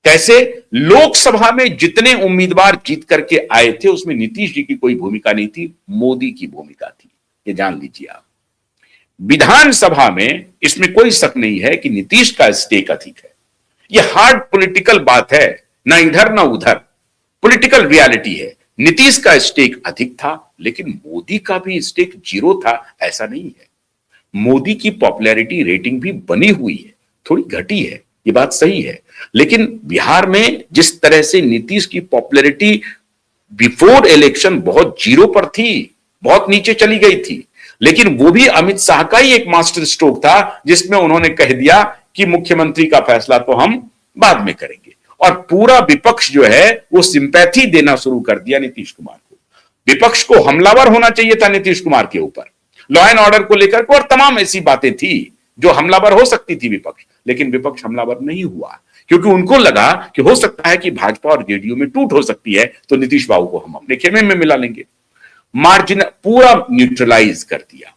कैसे? लोकसभा में जितने उम्मीदवार जीत करके आए थे उसमें नीतीश जी की कोई भूमिका नहीं थी, मोदी की भूमिका थी। ये जान लीजिए आप। विधानसभा में इसमें कोई शक नहीं है कि नीतीश का स्टेक अधिक है। यह हार्ड पॉलिटिकल बात है, ना इधर ना उधर, पॉलिटिकल रियलिटी है। नीतीश का स्टेक अधिक था, लेकिन मोदी का भी स्टेक जीरो था ऐसा नहीं है। मोदी की पॉपुलैरिटी रेटिंग भी बनी हुई है, थोड़ी घटी है, ये बात सही है। लेकिन बिहार में जिस तरह से नीतीश की पॉपुलैरिटी बिफोर इलेक्शन बहुत जीरो पर थी, बहुत नीचे चली गई थी, लेकिन वो भी अमित शाह का ही एक मास्टर स्ट्रोक था जिसमें उन्होंने कह दिया कि मुख्यमंत्री का फैसला तो हम बाद में करेंगे, और पूरा विपक्ष जो है वो सिंपैथी देना शुरू कर दिया नीतीश कुमार को। विपक्ष को हमलावर होना चाहिए था नीतीश कुमार के ऊपर, लॉ एंड ऑर्डर को लेकर के और तमाम ऐसी बातें थी जो हमलावर हो सकती थी विपक्ष, लेकिन विपक्ष हमलावर नहीं हुआ, क्योंकि उनको लगा कि हो सकता है कि भाजपा और जेडीयू में टूट हो सकती है, तो नीतीश बाबू को हम अपने खेमे में मिला लेंगे। मार्जिन पूरा न्यूट्रलाइज कर दिया।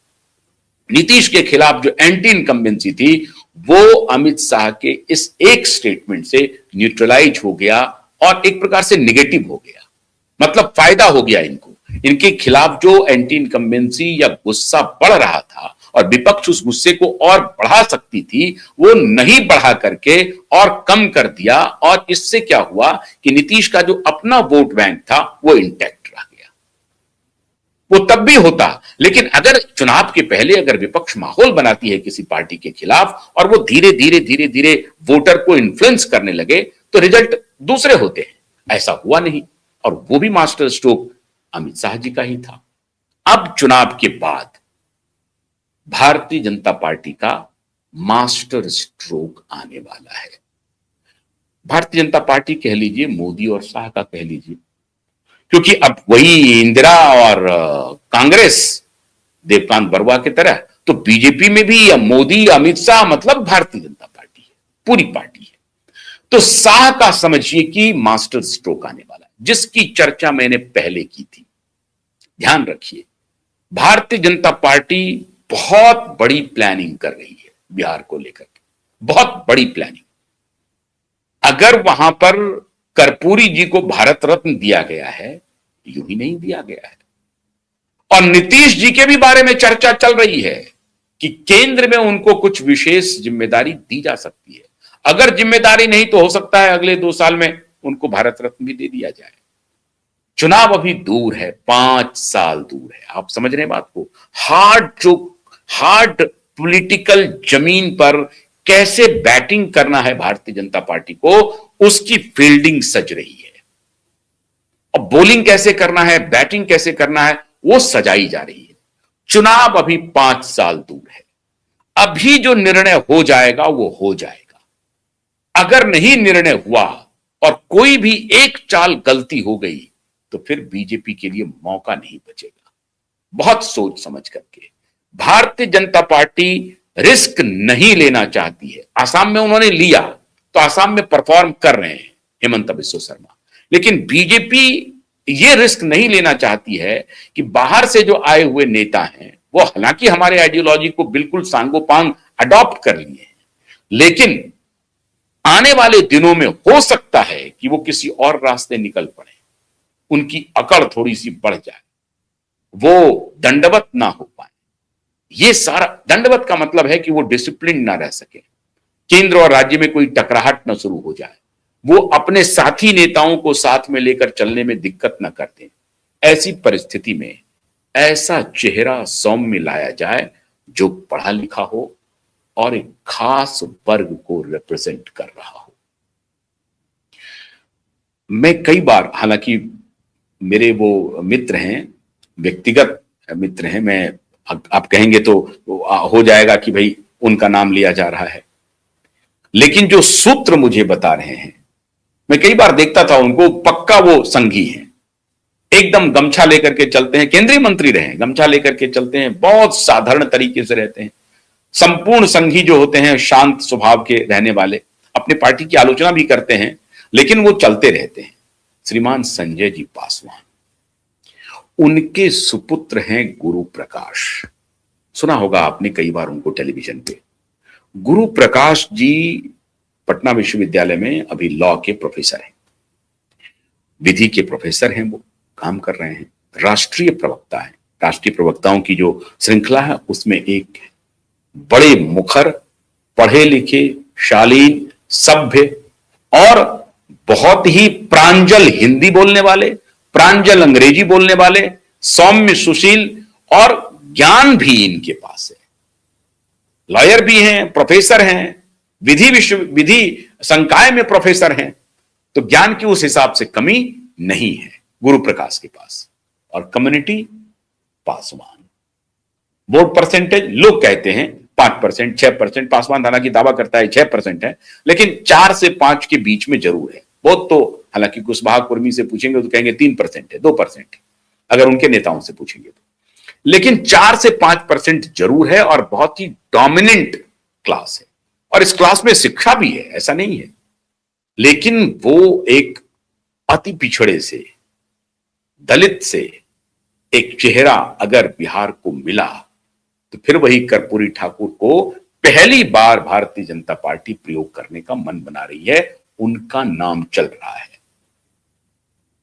नीतीश के खिलाफ जो एंटी इनकम्बेंसी थी वो अमित शाह के इस एक स्टेटमेंट से न्यूट्रलाइज हो गया और एक प्रकार से निगेटिव हो गया, मतलब फायदा हो गया इनको। इनके खिलाफ जो एंटी इनकम्बेंसी या गुस्सा बढ़ रहा था और विपक्ष उस गुस्से को और बढ़ा सकती थी, वो नहीं बढ़ा करके और कम कर दिया, और इससे क्या हुआ कि नीतीश का जो अपना वोट बैंक था वो इंटैक्ट रह गया। वो तब भी होता, लेकिन अगर चुनाव के पहले अगर विपक्ष माहौल बनाती है किसी पार्टी के खिलाफ और वो धीरे धीरे धीरे धीरे वोटर को इन्फ्लुएंस करने लगे तो रिजल्ट दूसरे होते हैं। ऐसा हुआ नहीं, और वो भी मास्टर स्ट्रोक अमित शाह जी का ही था। अब चुनाव के बाद भारतीय जनता पार्टी का मास्टर स्ट्रोक आने वाला है। भारतीय जनता पार्टी कह लीजिए, मोदी और शाह का कह लीजिए, क्योंकि अब वही इंदिरा और कांग्रेस देवकांत बरुआ की तरह, तो बीजेपी में भी या मोदी या अमित शाह मतलब भारतीय जनता पार्टी है, पूरी पार्टी है। तो शाह का समझिए कि मास्टर स्ट्रोक आने वाला है, जिसकी चर्चा मैंने पहले की थी। ध्यान रखिए, भारतीय जनता पार्टी बहुत बड़ी प्लानिंग कर रही है बिहार को लेकर, बहुत बड़ी प्लानिंग। अगर वहां पर कर्पूरी जी को भारत रत्न दिया गया है, यूं ही नहीं दिया गया है। और नीतीश जी के भी बारे में चर्चा चल रही है कि केंद्र में उनको कुछ विशेष जिम्मेदारी दी जा सकती है। अगर जिम्मेदारी नहीं तो हो सकता है अगले 2 साल में उनको भारत रत्न भी दे दिया जाए। चुनाव अभी दूर है, 5 साल दूर है। आप समझ रहे हैं बात को? हार्ड पॉलिटिकल जमीन पर कैसे बैटिंग करना है भारतीय जनता पार्टी को, उसकी फील्डिंग सज रही है। अब बॉलिंग कैसे करना है, बैटिंग कैसे करना है, वो सजाई जा रही है। चुनाव अभी 5 साल दूर है। अभी जो निर्णय हो जाएगा वो हो जाएगा। अगर नहीं निर्णय हुआ और कोई भी एक चाल गलती हो गई तो फिर बीजेपी के लिए मौका नहीं बचेगा। बहुत सोच समझ करके भारतीय जनता पार्टी रिस्क नहीं लेना चाहती है। आसाम में उन्होंने लिया तो आसाम में परफॉर्म कर रहे हैं हेमंत बिस्व शर्मा, लेकिन बीजेपी ये रिस्क नहीं लेना चाहती है कि बाहर से जो आए हुए नेता हैं वो हालांकि हमारे आइडियोलॉजी को बिल्कुल सांगोपांग अडॉप्ट कर लिए हैं, लेकिन आने वाले दिनों में हो सकता है कि वो किसी और रास्ते निकल पड़े, उनकी अकड़ थोड़ी सी बढ़ जाए, वो दंडवत ना हो पाए। ये सारा दंडवत का मतलब है कि वो डिसिप्लिन ना रह सके, केंद्र और राज्य में कोई टकराहट ना शुरू हो जाए, वो अपने साथी नेताओं को साथ में लेकर चलने में दिक्कत ना कर दें। ऐसी परिस्थिति में ऐसा चेहरा सौम्य लाया जाए जो पढ़ा लिखा हो और एक खास वर्ग को रिप्रेजेंट कर रहा हो। मैं कई बार, हालांकि मेरे वो मित्र हैं, व्यक्तिगत मित्र हैं, मैं आप कहेंगे तो हो जाएगा कि भाई उनका नाम लिया जा रहा है, लेकिन जो सूत्र मुझे बता रहे हैं, मैं कई बार देखता था उनको, पक्का वो संघी हैं, एकदम गमछा लेकर के चलते हैं, केंद्रीय मंत्री रहे, गमछा लेकर के चलते हैं, बहुत साधारण तरीके से रहते हैं। संपूर्ण संघी जो होते हैं शांत स्वभाव के रहने वाले, अपने पार्टी की आलोचना भी करते हैं लेकिन वो चलते रहते हैं। श्रीमान संजय जी पासवान, उनके सुपुत्र हैं गुरु प्रकाश, सुना होगा आपने कई बार उनको टेलीविजन पे। गुरु प्रकाश जी पटना विश्वविद्यालय में अभी लॉ के प्रोफेसर हैं, विधि के प्रोफेसर हैं, वो काम कर रहे हैं, राष्ट्रीय प्रवक्ता हैं। राष्ट्रीय प्रवक्ताओं की जो श्रृंखला है उसमें एक बड़े मुखर, पढ़े लिखे, शालीन, सभ्य और बहुत ही प्रांजल हिंदी बोलने वाले, प्रांजल अंग्रेजी बोलने वाले, सौम्य, सुशील और ज्ञान भी इनके पास है। लॉयर भी हैं, प्रोफेसर हैं, विधि संकाय में प्रोफेसर हैं, तो ज्ञान की उस हिसाब से कमी नहीं है गुरु प्रकाश के पास। और कम्युनिटी पासवान, वोट परसेंटेज लोग कहते हैं 5%, 6%, पासवान हालांकि दावा करता है 6% है, लेकिन 4 से 5 के बीच में जरूर है। बहुत तो हालांकि कुशवाहा कुर्मी से पूछेंगे तो कहेंगे 3% है, 2% है, अगर उनके नेताओं से पूछेंगे तो, लेकिन 4 से 5% जरूर है और बहुत ही डोमिनेंट क्लास है। और इस क्लास में शिक्षा भी है, ऐसा नहीं है, लेकिन वो एक अति पिछड़े से, दलित से एक चेहरा अगर बिहार को मिला तो फिर वही कर्पूरी ठाकुर को पहली बार भारतीय जनता पार्टी प्रयोग करने का मन बना रही है। उनका नाम चल रहा है,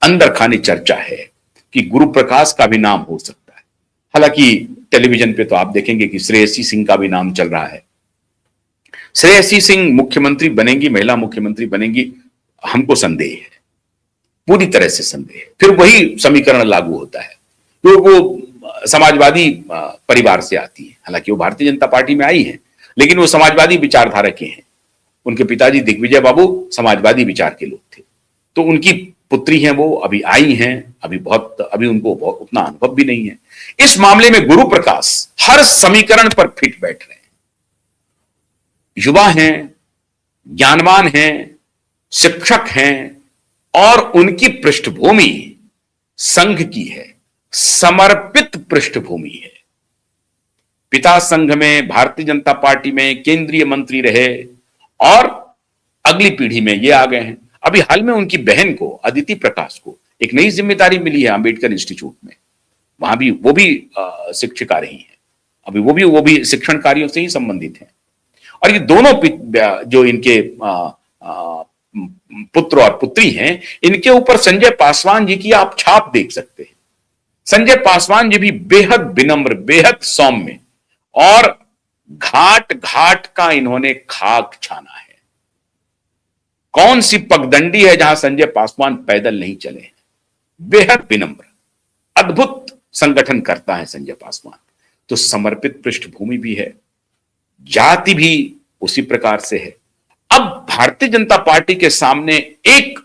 अंदर खाने चर्चा है कि गुरु प्रकाश का भी नाम हो सकता है। हालांकि टेलीविजन पे तो आप देखेंगे कि श्रेयसी सिंह का भी नाम चल रहा है। श्रेयसी सिंह मुख्यमंत्री बनेंगी, महिला मुख्यमंत्री बनेंगी, हमको संदेह है, पूरी तरह से संदेह है। फिर वही समीकरण लागू होता है, तो वो समाजवादी परिवार से आती है, हालांकि वो भारतीय जनता पार्टी में आई है, लेकिन वो समाजवादी विचारधारा के हैं। उनके पिताजी दिग्विजय बाबू समाजवादी विचार के लोग थे, तो उनकी पुत्री हैं, वो अभी आई हैं, अभी उनको उतना अनुभव भी नहीं है। इस मामले में गुरु प्रकाश हर समीकरण पर फिट बैठ रहे हैं। युवा हैं, ज्ञानवान हैं, शिक्षक हैं और उनकी पृष्ठभूमि संघ की है, समर्पित पृष्ठभूमि है। पिता संघ में, भारतीय जनता पार्टी में केंद्रीय मंत्री रहे और अगली पीढ़ी में ये आ गए हैं। अभी हाल में उनकी बहन को, अदिति प्रकाश को, एक नई जिम्मेदारी मिली है अंबेडकर इंस्टीट्यूट में, वहां भी वो भी शिक्षिका रही है, अभी वो भी शिक्षण कार्यों से ही संबंधित है। और ये दोनों जो इनके पुत्र और पुत्री हैं, इनके ऊपर संजय पासवान जी की आप छाप देख सकते हैं। संजय पासवान जी भी बेहद विनम्र, बेहद सौम्य और घाट घाट का इन्होंने खाक छाना है। कौन सी पगडंडी है जहां संजय पासवान पैदल नहीं चले हैं। बेहद विनम्र, अद्भुत संगठन करता है संजय पासवान। तो समर्पित पृष्ठभूमि भी है, जाति भी उसी प्रकार से है। अब भारतीय जनता पार्टी के सामने एक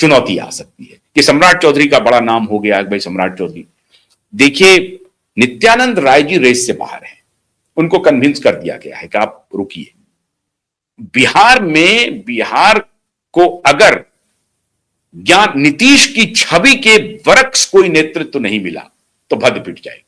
चुनौती आ सकती है कि सम्राट चौधरी का बड़ा नाम हो गया। भाई सम्राट चौधरी, देखिए नित्यानंद राय जी रेस से बाहर हैं, उनको कन्विंस कर दिया गया है कि आप रुकिए। बिहार को अगर नीतीश की छवि के वरक्स कोई नेतृत्व नहीं मिला तो भद्द पिट जाएगी।